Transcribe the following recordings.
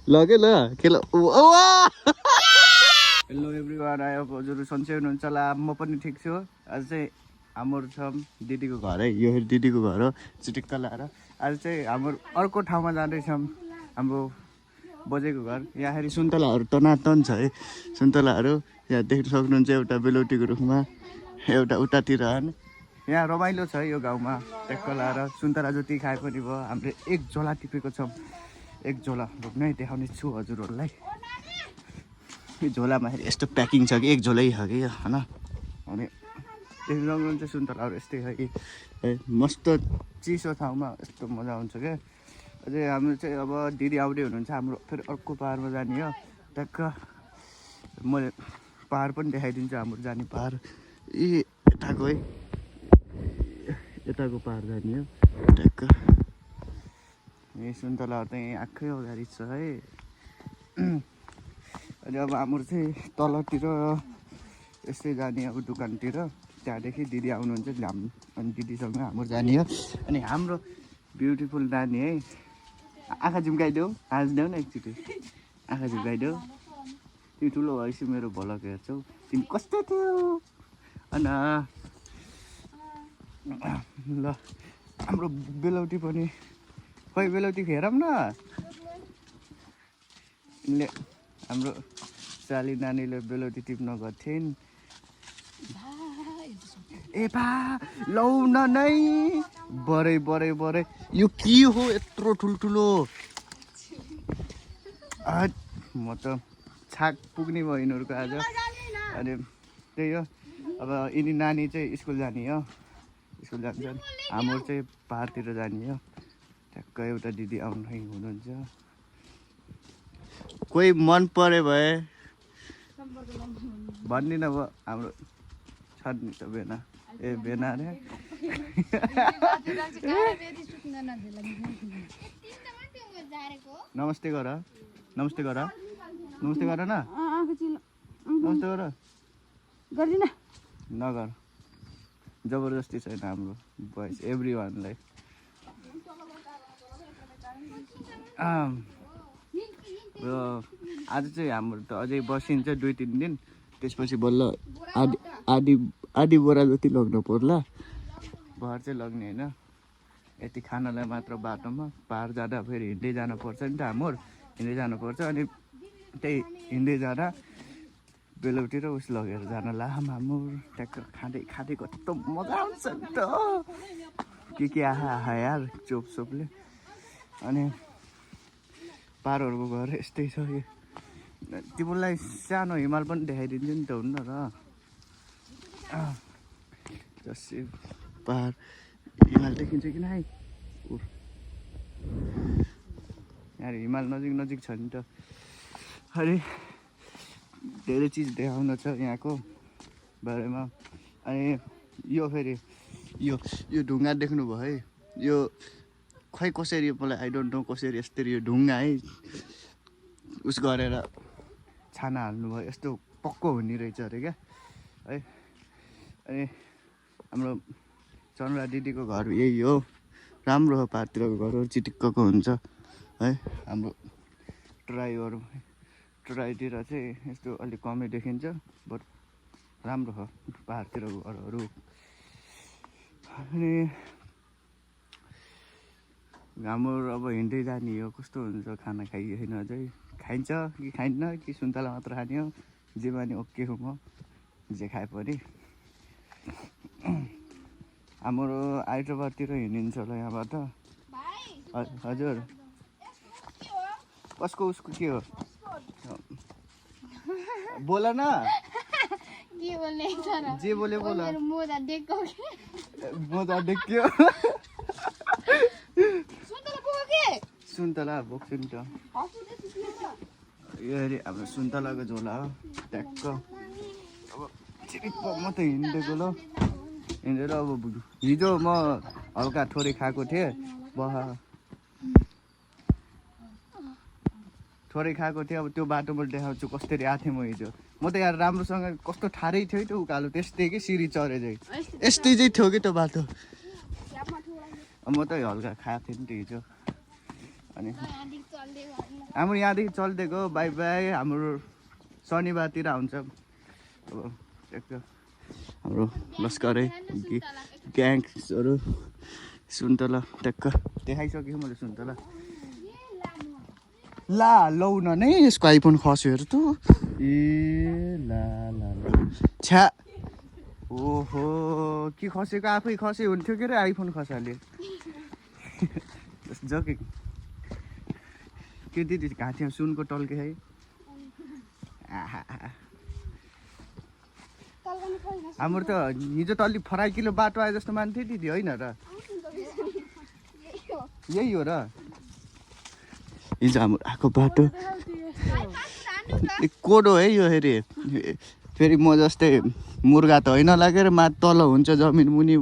लगे ल के ल हेलो एभ्रिवान आयो हजुर सन्चै हुनुहुन्छ होला म पनि ठिक छु आज चाहिँ हाम्रो छ दिदीको घर है यो दिदीको घर हो चिटिक्क लाएर आज चाहिँ हाम्रो अर्को ठाउँमा जाँदैछौँ हाम्रो बजेको घर यहाँ सुन्तलाहरू तनातन छ है सुन्तलाहरू यहाँ देख्न सक्नुहुन्छ एउटा बेलौटीको रुखमा एउटा उतातिर यहाँ रमाइलो छ यो गाउँमा ट्याक्क लाएर सुन्तला जति खाए पनि भयो हामीले एक झोला टिपेको छौँ एक झोला रोक्नै देखाउने छु हजुरहरूलाई यो झोलामा यस्तो प्याकिङ छ कि एक झोलै छ कि होइन अनि देख्न सक्नुहुन्छ सुन्तलाहरू यस्तै छ कि मस्त चिसो ठाउँमा यस्तो मजा आउँछ क्या अझै हाम्रो चाहिँ अब दिदी आउँदै हुनुहुन्छ हाम्रो फेरि अर्को पाहाडमा जाने हो ट्याक्क मैले पाहाड पनि देखाइदिन्छु हाम्रो जाने पाहाड यताको है यताको पाहाड जाने हो ट्याक्क यही सुन्तलाहरू त यहीँ आँखै अगाडि छ है अनि अब हाम्रो चाहिँ तलतिर यस्तै जाने अब दोकानतिर त्यहाँदेखि दिदी आउनुहुन्छ अनि दिदीसँग हाम्रो जाने हो अनि हाम्रो ब्युटिफुल नानी है आँखा झुम्काइदेऊ हाँस्देऊ न एकचोटि आँखा झुम्काइदेऊ तिमी ठुलो भएपछि मेरो भलक हेर्छौ तिमी कस्तो थियो अनि ल हाम्रो बेलौटी पनि खोइ बेलौटी हेरौँ न यिनले हाम्रो साली नानीले बेलौटी टिप्न गर्थेन् ए बा लौ न नै बरै बरै बरै यो के हो यत्रो ठुल्ठुलो म त छाक पुग्ने भयो यिनीहरूको आज अनि त्यही हो अब यिनी नानी चाहिँ स्कुल जाने हो स्कुल जान्छन् हाम्रो चाहिँ पाहाडतिर जाने हो ट्याक्क एउटा दिदी आउनै हुनुहुन्छ कोही मन पऱ्यो भए भन्दिनँ अब हाम्रो छ नि त बेना ए बेना रे नमस्ते गर नमस्ते गर नमस्ते गर न नमस्ते गर गर्दिन नगर जबरजस्ती छैन हाम्रो बोइज एभ्री वानलाई आज चाहिँ हाम्रो त अझै बसिन्छ 2-3 दिन त्यसपछि बल्ल आधी बोरा जति लग्नु पर्ला भर चाहिँ लग्ने होइन यति खानालाई मात्र बाटोमा पार जाँदा फेरि हिँड्दै जानुपर्छ नि त हाम्रो हिँड्दै जानुपर्छ अनि त्यही हिँड्दै जाँदा बेलौटी र उस लगेर जान लाम हाम्रो ट्याक्क खाँदै खाँदै कस्तो मजा आउँछ नि त के आहा यार चोपले अनि पारहरूको घर यस्तै छ यो तिमीलाई सानो हिमाल पनि देखाइदिन्छु नि त हुन्न र जस्तै पाहाड हिमाल देखिन्छ कि नै यहाँ हिमाल नजिक नजिक छ नि त अरे धेरै चिज देखाउन छ यहाँको बारेमा अनि यो फेरि यो ढुङ्गा देख्नुभयो है यो खै कसरी मलाई आई डोन्ट नो कसरी यस्तरी यो ढुङ्गा है उस गरेर छाना हाल्नुभयो यस्तो पक्को हुने रहेछ अरे क्या है अनि हाम्रो चन्द्रा दिदीको घर यही हो राम्रो हो पाहाडतिरको घरहरू चिटिक्कको हुन्छ है हाम्रो ट्राईतिर चाहिँ यस्तो अलिक कमै देखिन्छ बट राम्रो हो पाहाडतिरको घरहरू अनि हाम्रो अब हिँड्दै जाने हो कस्तो हुन्छ खाना खाइएन अझै खाइन्छ कि खाइन्न कि सुन्तला मात्र खाने हो जे पनि ओके हो म जे खाए पनि हाम्रो आइतबारतिर हिँडिन्छ होला यहाँबाट हजुर कसको उसको के हो बोल न जे बोले बोल मोजा देख्यो सुन्तला बोक्छु नि त यो अरे हाम्रो सुन्तलाको झोला हो ट्याक्क अब चिरिप्प म त हिँडेको ल हिँडेर अब हिजो म हल्का थोरै खाएको थिएँ थोरै खाएको थिएँ अब त्यो बाटोबाट देखाउँछु कसरी आएको थिएँ म हिजो म त यहाँ राम्रोसँग कस्तो ठारै थियो त्यो उकालो त्यस्तै कि सिँढी चढे चाहिँ यस्तै चाहिँ थियो कि त्यो बाटो म त हल्का खाएको थिएँ नि त हिजो अनि हाम्रो यहाँदेखि चल्दिएको बाई बाई हाम्रो शनिबारतिर हुन्छ अब ट्याक्क हाम्रो लस्करै ग्याङ्सहरू सुन्तला ट्याक्क देखाइसकेँ मैले सुन्तला ला लौ न नै यसको आइफोन खस्यो हेर त ए ला ला छ्या ओहो के खसेको आफै खसे हुन्थ्यो के अरे आइफोन खसाले जके के दिदी घाँटीमा सुनको टल्के है हाम्रो त हिजो त अलिक फराकिलो बाटो आए जस्तो मान्थे दिदी होइन र यही हो र हिजो हाम्रो आएको बाटो कोडो है यो फेरि म जस्तै मुर्गा त होइन लागेर तल हुन्छ जमिन मुनि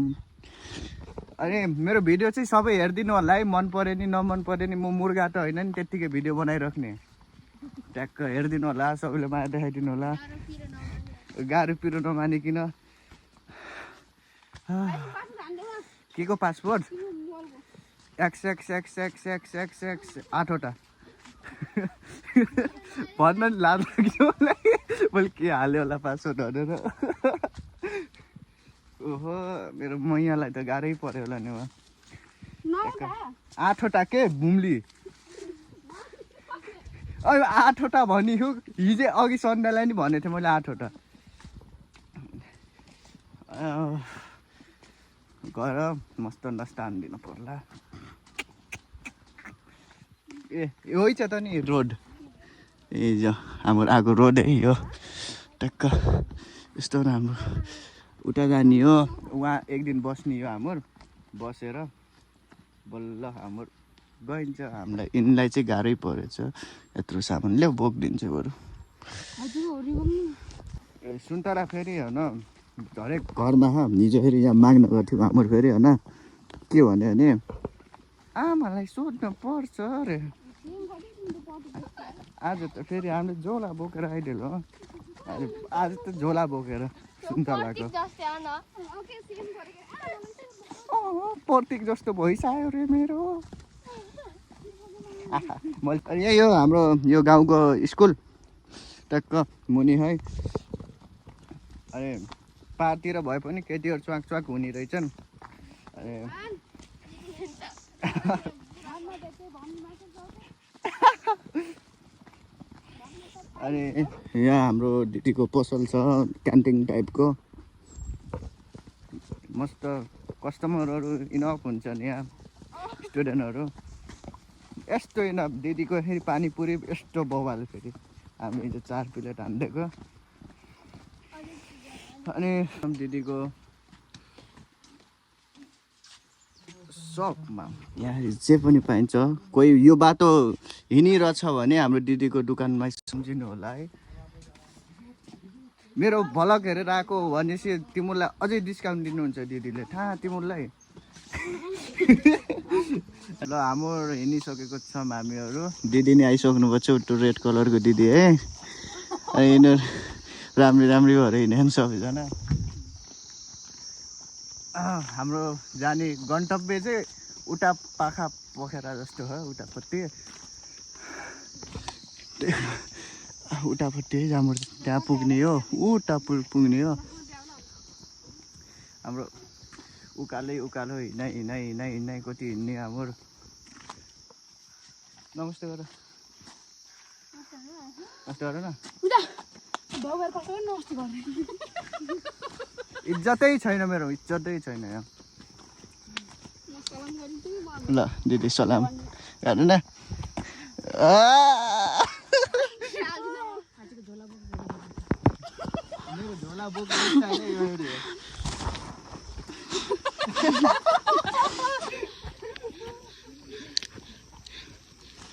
अनि मेरो भिडियो चाहिँ सबै हेरिदिनु होला है मन पऱ्यो नि नमन पऱ्यो नि म मुर्गा त होइन नि त्यत्तिकै भिडियो बनाइराख्ने ट्याक्क हेरिदिनु होला सबैले माया देखाइदिनु होला गाह्रो पिरो नमानिकन के को पासपोर्ट एक्स 8वटा भन्न नि लाज लाग्यो मलाई मैले के हाल्यो होला पासपोर्ट भनेर ओहो मेरो मैयालाई त गाह्रै पऱ्यो होला नि 8वटा के बुम्ली 8वटा भनियो हिजो अघि सन्ध्यालाई नि भनेको थिएँ मैले 8वटा गएर मस्त नस्तान दिनु पर्ला ए यो छ त नि रोड ए जो हाम्रो आएको रोड है यो टक्क यस्तो राम्रो उता जाने हो उहाँ एक दिन बस्ने हो हाम्रो बसेर बल्ल हाम्रो गइन्छ हामीलाई यिनलाई चाहिँ गाह्रै परेछ यत्रो सामान ल्याउ बोकिदिन्छु बरु सुन्तला फेरि होइन हरेक घरमा हिजो फेरि यहाँ माग्न गर्थ्यौँ हाम्रो फेरि होइन के भन्यो भने आमालाई सोध्नु पर्छ अरे आज त फेरि हामीले झोला बोकेर आइदियो हो आज त झोला बोकेर सुन्तलाको प्रतीक जस्तो भइसक्यो रे मेरो मैले यही हो हाम्रो यो गाउँको स्कुल टक्क मुनि है अरे पारतिर भए पनि केटीहरू च्वाक च्वाक हुने रहेछन् अनि यहाँ हाम्रो दिदीको पसल छ क्यान्टिन टाइपको मस्त कस्टमरहरू इनफ हुन्छन् यहाँ स्टुडेन्टहरू यस्तो इनफ दिदीको फेरि पानीपुरी यस्तो बवाल फेरि हामी हिजो 4 प्लेट हानिदिएको अनि दिदीको सपमा यहाँ जे पनि पाइन्छ कोही यो बाटो हिँडिरहेछ भने हाम्रो दिदीको दोकानमा सम्झिनु होला है मेरो भ्लग हेरेर आएको भनेपछि तिमीलाई अझै डिस्काउन्ट दिनुहुन्छ दिदीले थाहा तिमीलाई ल हाम्रो हिँडिसकेको छौँ हामीहरू दिदी नै आइसक्नु भएको छ उल्टो रेड कलरको दिदी है यिनीहरू राम्री भएर हिँडेन सबैजना हाम्रो जाने गन्तव्य चाहिँ उता पाखा पोखरा जस्तो हो उतापट्टि हाम्रो त्यहाँ पुग्ने हो उता पुग्ने हो हाम्रो उकालो हिँडाइ कति हिँड्ने हाम्रो नमस्ते गर न इज्जतै छैन मेरो इज्जतै छैन यहाँ ल दिदी सलाम हेर्नु न मेरो झोला बोक्नु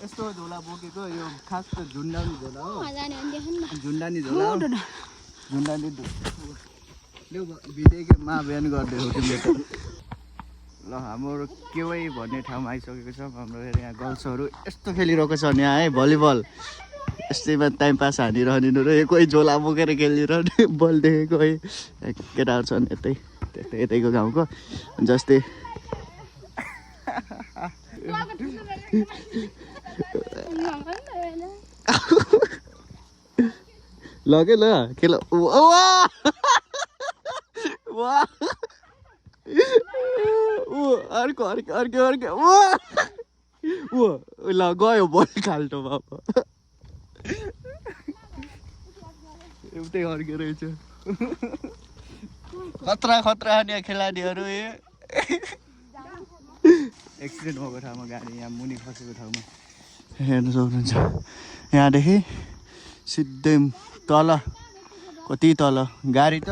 यस्तो झोला बोकेको यो खास त झुन्डानी झोला हो झुन्डानी झोला झुन्डानी भिडियोमा बिहान गरिदिएको तिमीले त ल हाम्रो केवै भन्ने ठाउँमा आइसकेको छौँ हाम्रो यहाँ गर्ल्सहरू यस्तो खेलिरहेको छ यहाँ है भलिबल यस्तैमा टाइम पास हानिरहने र कोही झोला बोकेर खेलिरहने बल देखेको है केटाहरू छन् यतैको गाउँको जस्तै लगे ल खेल अर्को अर्को अर्को अर्को ल गयो बल खाल्टो बाबा एउटै अर्को रहेछ खतरा खतरा नि खेलाडीहरू एक्सिडेन्ट भएको ठाउँमा गाडी यहाँ मुनि खसेको ठाउँमा हेर्न सक्नुहुन्छ यहाँदेखि सिधै तल कति तल गाडी त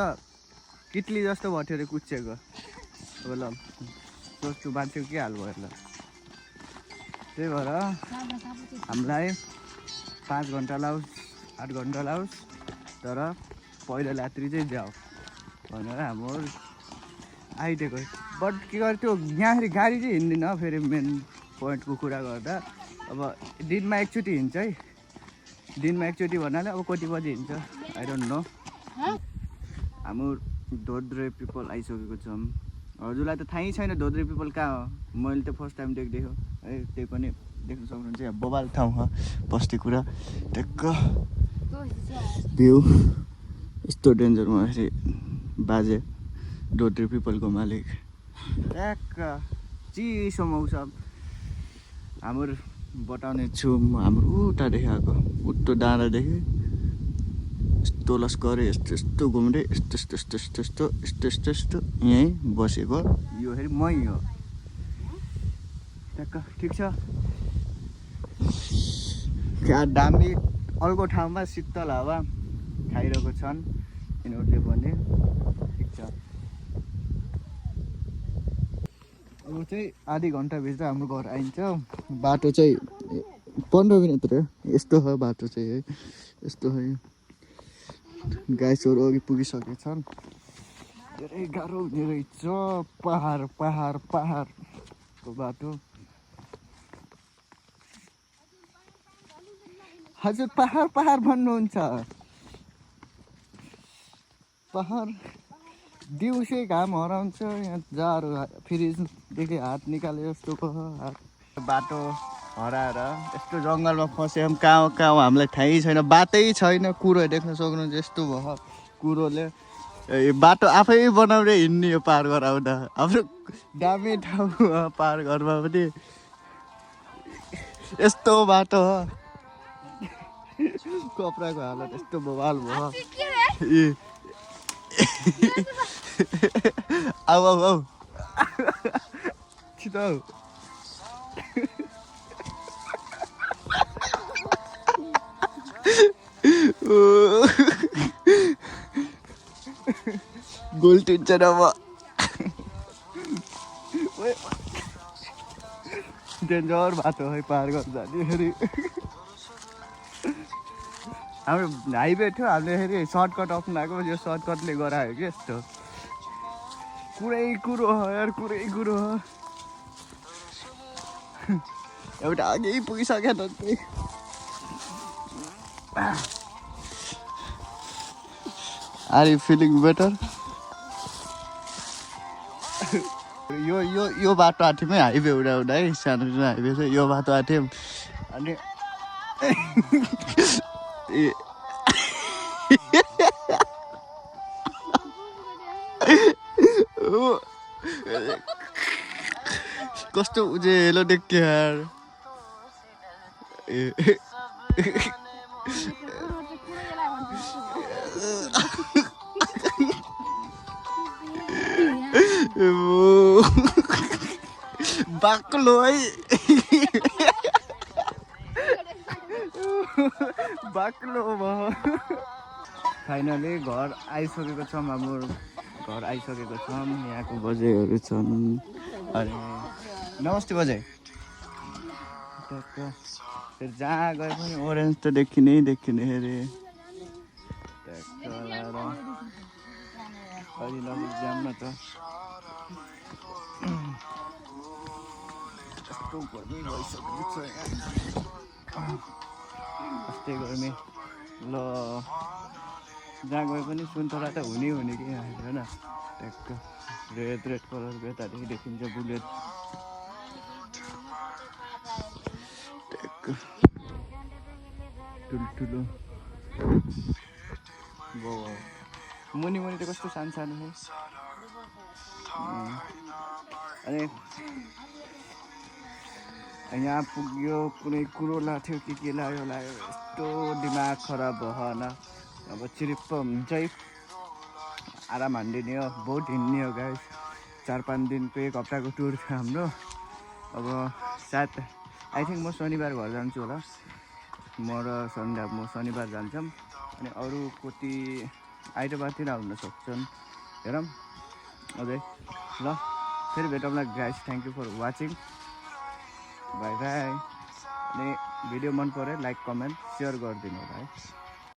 किटली जस्तो भयो अरे कुच्चेको अब ल सोच्छु मान्छेको के हाल भयो ल त्यही भएर हामीलाई 5 घन्टा लाओस् 8 घन्टा लाओस् तर पहिलो यात्री चाहिँ जाऊ भनेर हाम्रो आइदिएको बट के गर्थ्यो यहाँखेरि गाडी चाहिँ हिँड्दैन फेरि मेन पोइन्टको कुरा गर्दा अब दिनमा एकचोटि हिँड्छ है दिनमा एकचोटि भन्नाले अब कति बजी हिँड्छ आई डोन्ट नो हाम्रो धोद्रे पिपल आइसकेको छौँ हजुरलाई त थाहै छैन धोद्रे पिपल कहाँ हो मैले त फर्स्ट टाइम देखेको है त्यही पनि देख्न सक्नुहुन्छ यहाँ बबाल ठाउँ हो बस्ती कुरा टक्क भ्यू यस्तो डेन्जरमा फेरि बाजे धोद्रे पिपलको मालिक ट्याक्क चिसो मौसम हाम्रो बताउने छु म हाम्रो उतादेखि आएको उल्टो डाँडादेखि यस्तो लस्करे यस्तो यस्तो घुम्दै यस्तो यस्तो यस्तो यस्तो यस्तो यस्तो यस्तो यस्तो यहीँ बसेको यो फेरि मै हो ट्याक्क ठिक छ क्या दामी अर्को ठाउँमा शीतल हावा खाइरहेको छन् यिनीहरूले पनि ठिक छ अब चाहिँ आधी घन्टाभित्र हाम्रो घर आइन्छ बाटो चाहिँ 15 मिनट रह्यो यस्तो हो बाटो चाहिँ है यस्तो है गाईहरू अघि पुगिसकेछन् धेरै गाह्रो हुने रहेछ पहाड पहाड पहाडको बाटो हजुर पहाड पहाड भन्नुहुन्छ पहाड दिउँसै घाम हराउँछ यहाँ जाडो फ्रिजदेखि हात निकाले जस्तो भयो हात बाटो हराएर यस्तो जङ्गलमा फस्यौँ कहाँ कहाँ हामीलाई थाहै छैन बाटै छैन कुरो देख्न सक्नुहुन्छ यस्तो भयो कुरोले बाटो आफै बनाउँदै हिँड्ने यो पार गराउँदा हाम्रो दामी ठाउँ पार घरमा पनि यस्तो बाटो हो कपडाको हालत यस्तो बवाल भयो आऊ आऊ आऊ छिटो गोल टिन्छ न म डेन्जर बाटो है पार गर्नु जाने फेरि हाम्रो हाइवे थियो हामीले फेरि सर्टकट अप्नाएको यो सर्टकटले गरायो कि यस्तो कुरै कुरो हो यार कुरै कुरो हो एउटा अघि पुगिसक्यो त आर यु फिलिङ बेटर यो बाटो आँट्यौँ है हाइवे हुँदा हुँदा है सानो सानो हाइवे छ यो बाटो आँट्यौँ अनि कस्तो उजेलो देख्यो यार बाक्लो है बाक्लो भयो फाइनली घर आइसकेको छौँ हाम्रो घर आइसकेको छौँ यहाँको बजेहरू छन् अरे नमस्ते बजे फेरि जहाँ गए पनि ओरेन्ज त देखिने अरे अलि जाम न त यस्तो गर्मी भइसकेको छ यस्तै गर्मी ल जहाँ गए पनि सुन्तला त हुने कि होइन ट्याक्क रेड कलरको यतादेखि देखिन्छ बुलेट ट्याक्क ठुल्ठुलो मुनि मुनि त कस्तो सानो सानो है। अनि यहाँ पुग्यो कुनै कुरो लाग्थ्यो के लाग्यो यस्तो दिमाग खराब भयो होइन। अब चिरिप्प हुन्छै आराम हानिदिने हो। बहुत हिँड्ने हो गाइस। 4-5 दिनको 1 हप्ताको टुर थियो हाम्रो। अब सायद आई थिङ्क म शनिबार घर जान्छु होला। म शनिबार जान्छौँ। अनि अरू कति आइतबारतिर हुन सक्छन् हेरौँ अझै। ल फेरि भेटौँला guys. Thank you for watching. Bye bye. अनि भिडियो मन पऱ्यो लाइक कमेन्ट सेयर गरिदिनु होला है।